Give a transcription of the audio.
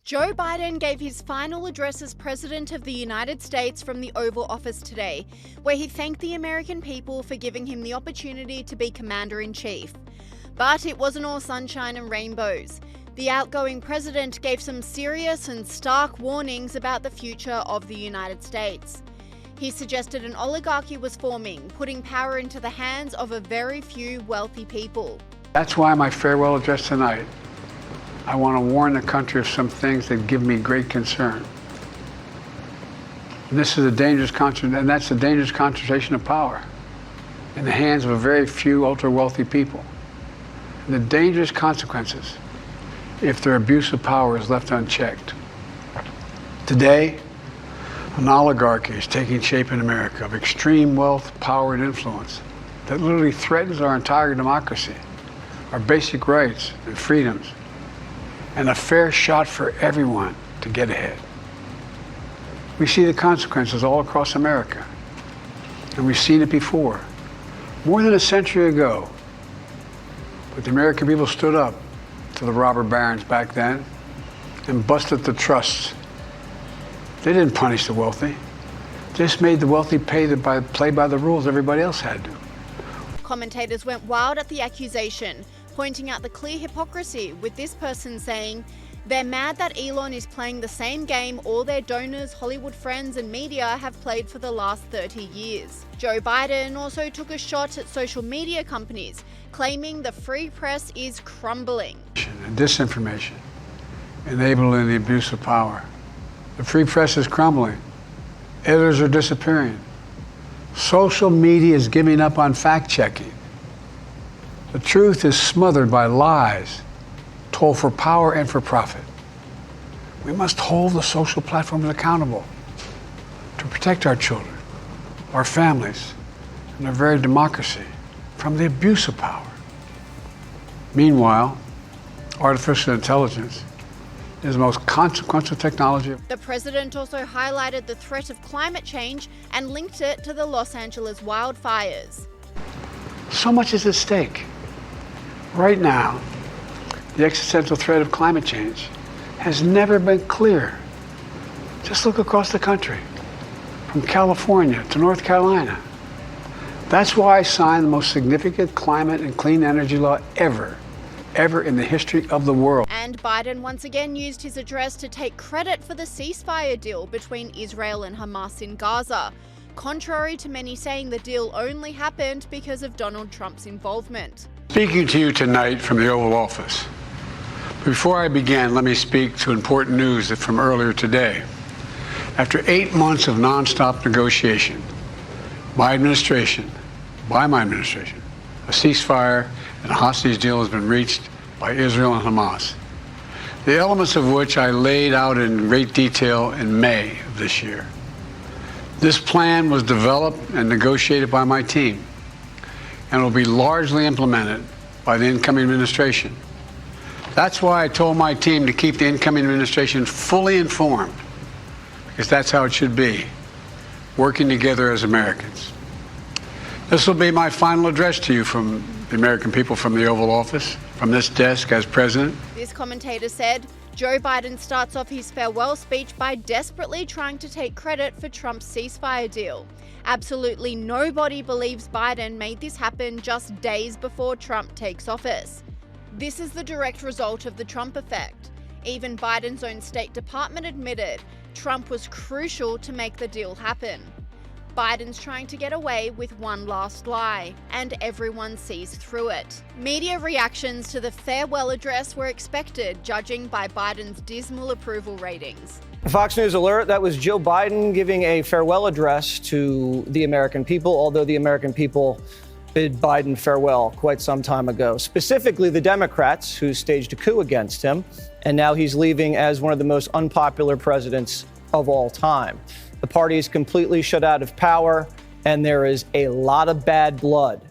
Joe Biden gave his final address as President of the United States from the Oval Office today, where he thanked the American people for giving him the opportunity to be Commander-in-Chief. But it wasn't all sunshine and rainbows. The outgoing president gave some serious and stark warnings about the future of the United States. He suggested an oligarchy was forming, putting power into the hands of a very few wealthy people. That's why my farewell address tonight, I want to warn the country of some things that give me great concern. And this is a dangerous that's a dangerous concentration of power in the hands of a very few ultra-wealthy people. And the dangerous consequences if their abuse of power is left unchecked. Today, an oligarchy is taking shape in America of extreme wealth, power, and influence that literally threatens our entire democracy, our basic rights and freedoms, and a fair shot for everyone to get ahead. We see the consequences all across America, and we've seen it before, more than a century ago. But the American people stood up to the robber barons back then and busted the trusts. They didn't punish the wealthy. They just made the wealthy play by the rules everybody else had to. Commentators went wild at the accusation, pointing out the clear hypocrisy, with this person saying they're mad that Elon is playing the same game all their donors, Hollywood friends and media have played for the last 30 years. Joe Biden also took a shot at social media companies, claiming the free press is crumbling. And disinformation, enabling the abuse of power. The free press is crumbling. Editors are disappearing. Social media is giving up on fact-checking. The truth is smothered by lies, told for power and for profit. We must hold the social platforms accountable to protect our children, our families, and our very democracy from the abuse of power. Meanwhile, artificial intelligence is the most consequential technology. The president also highlighted the threat of climate change and linked it to the Los Angeles wildfires. So much is at stake. Right now, the existential threat of climate change has never been clearer. Just look across the country, from California to North Carolina. That's why I signed the most significant climate and clean energy law ever in the history of the world. And Biden once again used his address to take credit for the ceasefire deal between Israel and Hamas in Gaza, contrary to many saying the deal only happened because of Donald Trump's involvement. Speaking to you tonight from the Oval Office. Before I begin, let me speak to important news from earlier today. After 8 months of nonstop negotiation, by my administration, a ceasefire and a hostage deal has been reached by Israel and Hamas, the elements of which I laid out in great detail in May of this year. This plan was developed and negotiated by my team and will be largely implemented by the incoming administration. That's why I told my team to keep the incoming administration fully informed, because that's how it should be, working together as Americans. This will be my final address to you from the American people from the Oval Office, from this desk as president. This commentator said Joe Biden starts off his farewell speech by desperately trying to take credit for Trump's ceasefire deal. Absolutely nobody believes Biden made this happen just days before Trump takes office. This is the direct result of the Trump effect. Even Biden's own State Department admitted Trump was crucial to make the deal happen. Biden's trying to get away with one last lie, and everyone sees through it. Media reactions to the farewell address were expected, judging by Biden's dismal approval ratings. Fox News alert, that was Joe Biden giving a farewell address to the American people, although the American people bid Biden farewell quite some time ago, specifically the Democrats who staged a coup against him, and now he's leaving as one of the most unpopular presidents of all time. The party is completely shut out of power, and there is a lot of bad blood